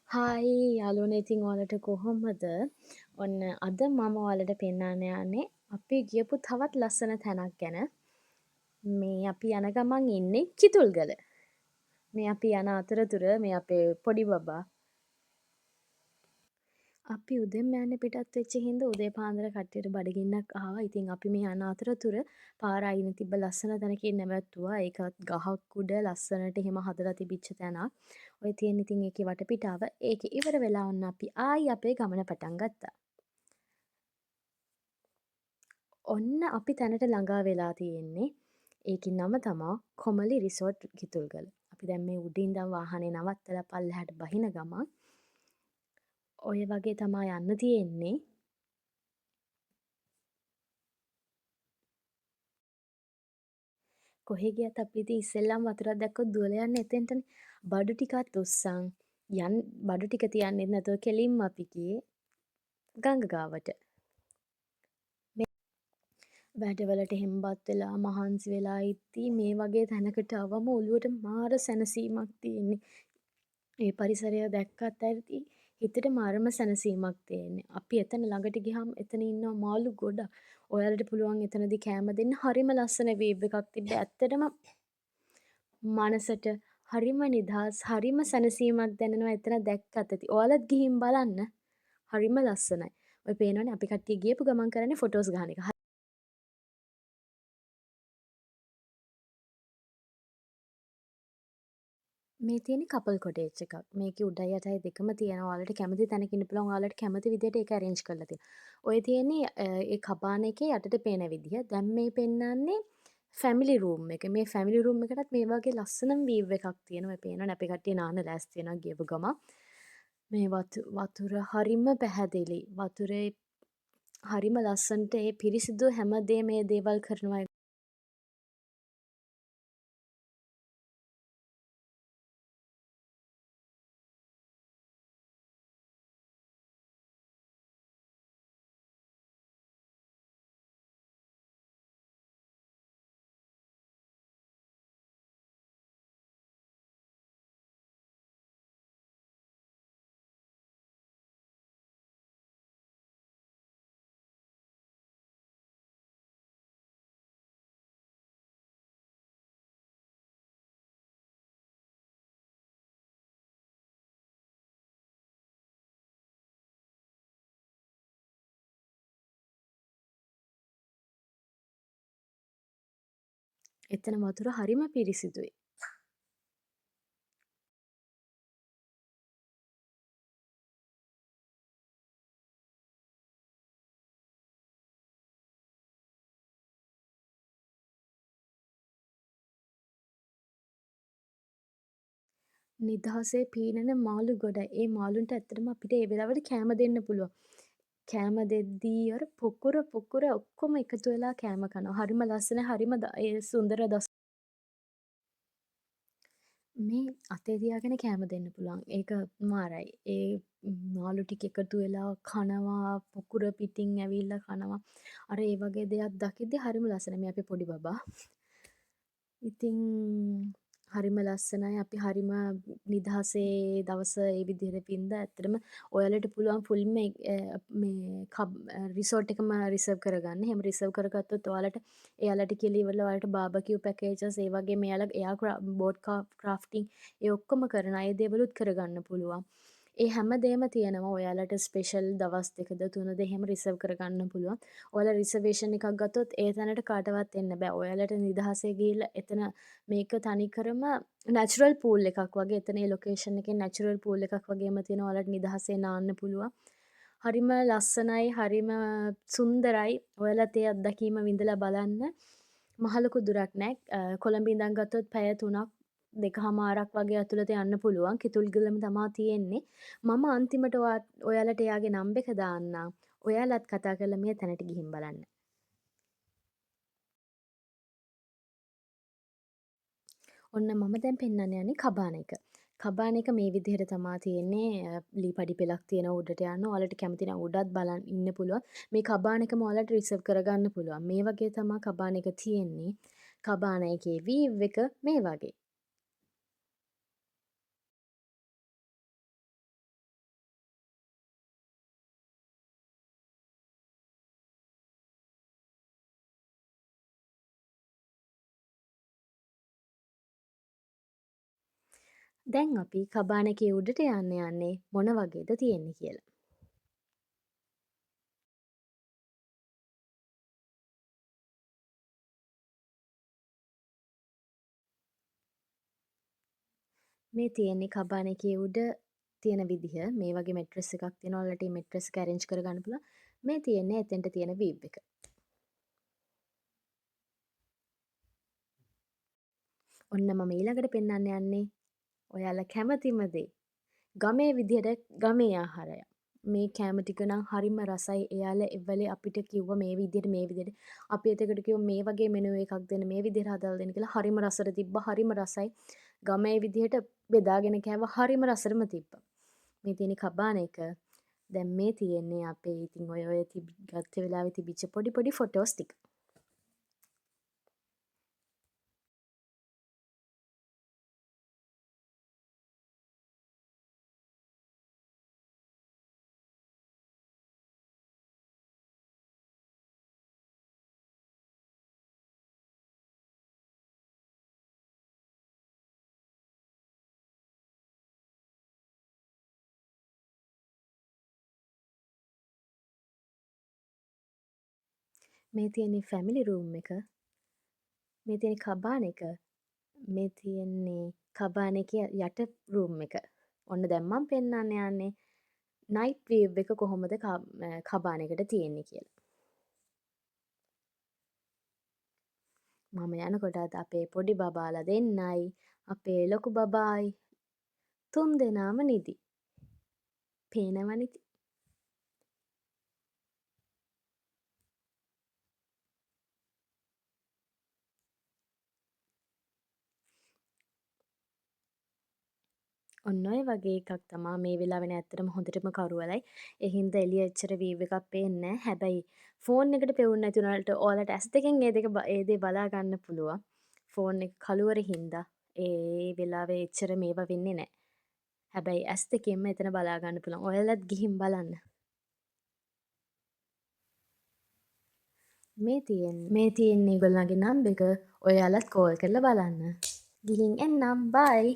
Hi යාළුවනේ ඉතින් ඔයාලට කොහොමද? ඔන්න අද මම ඔයාලට පෙන්වන්න යන්නේ අපි ගියපු තවත් ලස්සන තැනක් ගැන. මේ අපි යන ගමන් ඉන්නේ කිතුල්ගල. මේ අපි යන අතරතුර මේ අපේ පොඩි බබා අපි උදෙන්ම යන්න පිටත් වෙච්ච හින්දා උදේ පාන්දර කට්ටියට බඩගින්නක් ආවා. ඉතින් අපි මේ යන අතරතුර පාර අයින තිබ්බ ලස්සන තැනකින් නැවැත්තුවා. ඒකත් ගහක් උඩ ලස්සනට එහෙම හදලා තිබිච්ච තැනක්. ඔය තියෙන ඉතින් ඒකේ වටපිටාව. ඒකේ ඉවර වෙලා ඔන්න අපි ආයි අපේ ගමන පටන් ගත්තා. ඔන්න අපි තැනට ළඟා වෙලා තියෙන්නේ. ඒකේ නම තමා කොමලි රිසෝට් කිතුල්ගල. අපි දැන් මේ උඩින් ඉඳන් වාහනේ නවත්තලා පල්ලෙහාට බහින ගමන් ඔය වගේ තමා යන්න තියෙන්නේ. කොහේ ගියත් අපි ඉතින් ඉස්සෙල්ලාම වතුරක් දැක්කොත් දුවලා යන්නේ එතෙන්ටනේ. බඩු ටිකත් උස්සන් බඩු ටික තියන්නෙත් නැතුව කෙලින්ම අපි ගියේ ගඟ ගාවට. වැඩවලට හෙම්බත් වෙලා මහන්සි වෙලා ඉද්දි මේ වගේ තැනකට ආවම ඔලුවට මාර සැනසීමක් තියෙන්නේ. ඒ පරිසරය දැක්කත් ඇති හිතට මාරම සැනසීමක් තියෙන්නේ. අපි එතන ළඟට ගිහම එතන ඉන්නවා මාළු ගොඩක්. ඔයාලට පුළුවන් එතනදී කෑම දෙන්න. හරිම ලස්සන වේව් එකක් තිබ්බේ. ඇත්තටම මනසට හරිම නිදහස් හරිම සැනසීමක් දැනෙනවා එතන දැක්කත් ඇති. ඔයාලත් ගිහින් බලන්න. හරිම ලස්සනයි. ඔය පේනවනේ අපි කට්ටිය ගියපු ගමන් කරන්නේ ෆොටෝස් ගන්න එක. මේ තියෙන්නේ කපල් කොටේජ් එකක්. මේකේ උඩයි යටයි දෙකම තියෙනවා. ඔයාලට කැමති තැනක ඉන්න පුළුවන්. ඔයාලට කැමති විදිහට ඒක arrange කරලා තියෙනවා. ඔය තියෙන්නේ ඒ කබාන එකේ යටට පේන විදිහ. දැන් මේ පෙන්නන්නේ ෆැමිලි රූම් එක. මේ ෆැමිලි රූම් එකටත් මේ වගේ ලස්සන වීව් එකක් තියෙනවා. ඔය පේනවනේ අපේ කට්ටිය නාන්න ලෑස්ති වෙනවා ගියපු ගමන්. මේ වතුර හරිම පැහැදිලි. වතුරේ හරිම ලස්සනට ඒ පිරිසිදු හැමදේම මේ දේවල් කරනවා. එතන වතුර හරිම පිරිසිදුයි. නිදහසේ පීනන මාළු ගොඩයි. ඒ මාළුන්ට ඇත්තටම අපිට ඒ වෙලාවට කෑම දෙන්න පුළුවන්. කෑම දෙද්දී අර පොකුර ඔක්කොම එකතු වෙලා කෑම කනවා. හරිම ලස්සනයි. හරිම ඒ සුන්දර මේ අතේ තියාගෙන කෑම දෙන්න පුළුවන්. ඒක මාරයි. ඒ මාළු ටික එකතු වෙලා කනවා, පොකුර පිටින් ඇවිල්ලා කනවා. අර ඒ වගේ දෙයක් දකිද්දි හරිම ලස්සනයි. මේ අපේ පොඩි බබා. ඉතින් හරිම ලස්සනයි. අපි හරිම නිදහසේ දවස ඒ විදිහට පින්දා. ඇත්තටම ඔයාලට පුළුවන් ෆුල්ම මේ රිසෝට් එකම රිසර්ව් කරගන්න. එහෙම රිසර්ව් කරගත්තොත් ඔයාලට එයාලට කියලා ඉවරලා ඔයාලට බාබකියු පැකේජස් ඒ වගේ මෙයාලා එයා බෝට් ක්‍රාෆ්ටිං ඒ ඔක්කොම කරන අය දේවලුත් කරගන්න පුළුවන්. ඒ හැමදේම තියෙනවා. ඔයාලට ස්පෙෂල් දවස් දෙකද තුනද එහෙම රිසර්ව් කරගන්න පුළුවන්. ඔයාලා රිසර්වේෂන් එකක් ගත්තොත් ඒ තැනට කාටවත් එන්න බෑ. ඔයාලට නිදහසේ ගිහිල්ලා එතන මේක තනිකරම නැචරල් පූල් එකක් වගේ. එතන ඒ ලොකේෂන් එකේ නැචරල් පූල් එකක් වගේම තියෙනවා. ඔයාලට නිදහසේ නාන්න පුළුවන්. හරිම ලස්සනයි. හරිම සුන්දරයි. ඔයාලත් ඒ අත්දැකීම විඳලා බලන්න. මහ ලොකු දුරක් නෑ. කොළඹ ඉඳන් ගත්තොත් පැය 3ක් දෙකහමාරක් වගේ ඇතුළත යන්න පුළුවන්. කිතුල්ගලම තමා තියෙන්නේ. මම අන්තිමට ඔයාලට එයාගේ නම්බර එක දාන්නම්. ඔයාලත් කතා කරලා මේ තැනට ගිහින් බලන්න. ඔන්න මම දැන් පෙන්වන්න යන්නේ කබාන එක. කබාන එක මේ විදිහට තමා තියෙන්නේ. ලී පඩි පෙලක් තියෙන උඩට යන්න. ඔයාලට කැමති නම් උඩත් බලන් ඉන්න පුළුවන්. මේ කබාන එකම ඔයාලට රිසර්ව් කරගන්න පුළුවන්. මේ වගේ තමා කබාන එක තියෙන්නේ. කබාන එකේ වීව් එක මේ වගේ. දැන් අපි කබාන එකේ උඩට යන්නේ මොන වගේද තියෙන්නේ කියලා. මේ තියෙන්නේ කබාන එකේ උඩ තියෙන විදිහ. මේ වගේ මැට්‍රස් එකක් තියෙනවා. ඔයාලට මේ මැට්‍රස් එක arrange කරගන්න පුළුවන්. මේ තියෙන්නේ එතෙන්ට තියෙන view එක. ඔන්න මම ඊළඟට පෙන්වන්න යන්නේ ඔයාලා කැමතිම දේ. ගමේ විදිහට ගමේ ආහාරය. මේ කෑම ටික නම් හරිම රසයි. එයාලා එව්වලේ අපිට කිව්වා මේ විදිහට අපි එතකොට කිව්වා මේ වගේ මෙනු එකක් දෙන්න මේ විදිහට හදලා දෙන්න කියලා. හරිම රසට තිබ්බා. හරිම රසයි. ගමේ විදිහට බෙදාගෙන කෑවා. හරිම රසටම තිබ්බා. මේ තියෙන කබාන එක. දැන් මේ තියෙන්නේ අපේ ඉතින් ඔය ගත්ත වෙලාවේ තිබිච්ච පොඩි පොඩි ෆොටෝස් ටික. මේ තියෙන්නේ ෆැමිලි රූම් එක. මේ තියෙන කබාන එක. මේ තියෙන්නේ කබාන එකේ යට රූම් එක. ඔන්න දැන් මම පෙන්වන්න යන්නේ නයිට් වීව් එක කොහොමද කබාන එකට තියෙන්නේ කියලා. මම යනකොටත් අපේ පොඩි බබාලා දෙන්නයි අපේ ලොකු බබායි තුන් දෙනාම නිදි. පේනවනේ ඉතින්. ඔන්න ඔය වගේ එකක් තමා මේ වෙලාවේ ඇත්තටම හොඳටම කරුවලයි. ඒ හින්දා එළිය එච්චර වීව් එකක් පේන්නේ නැහැ. හැබැයි ෆෝන් එකට පෙවුන්නේ නැති උනාට ඔයාලට ඇස් දෙකෙන් ඒ දේ බලා ගන්න පුළුවන්. ෆෝන් එක කළුවර හින්දා ඒ වෙලාවේ එච්චර මේවා වෙන්නේ නැහැ. හැබැයි ඇස් දෙකෙන්ම එතන බලා ගන්න පුළුවන්. ඔයාලත් ගිහින් බලන්න. මේ තියෙන්නේ ඒගොල්ලන්ගේ නම්බර එක. ඔයාලත් කෝල් කරලා බලන්න. ගිහින් එන්නම්. බයි.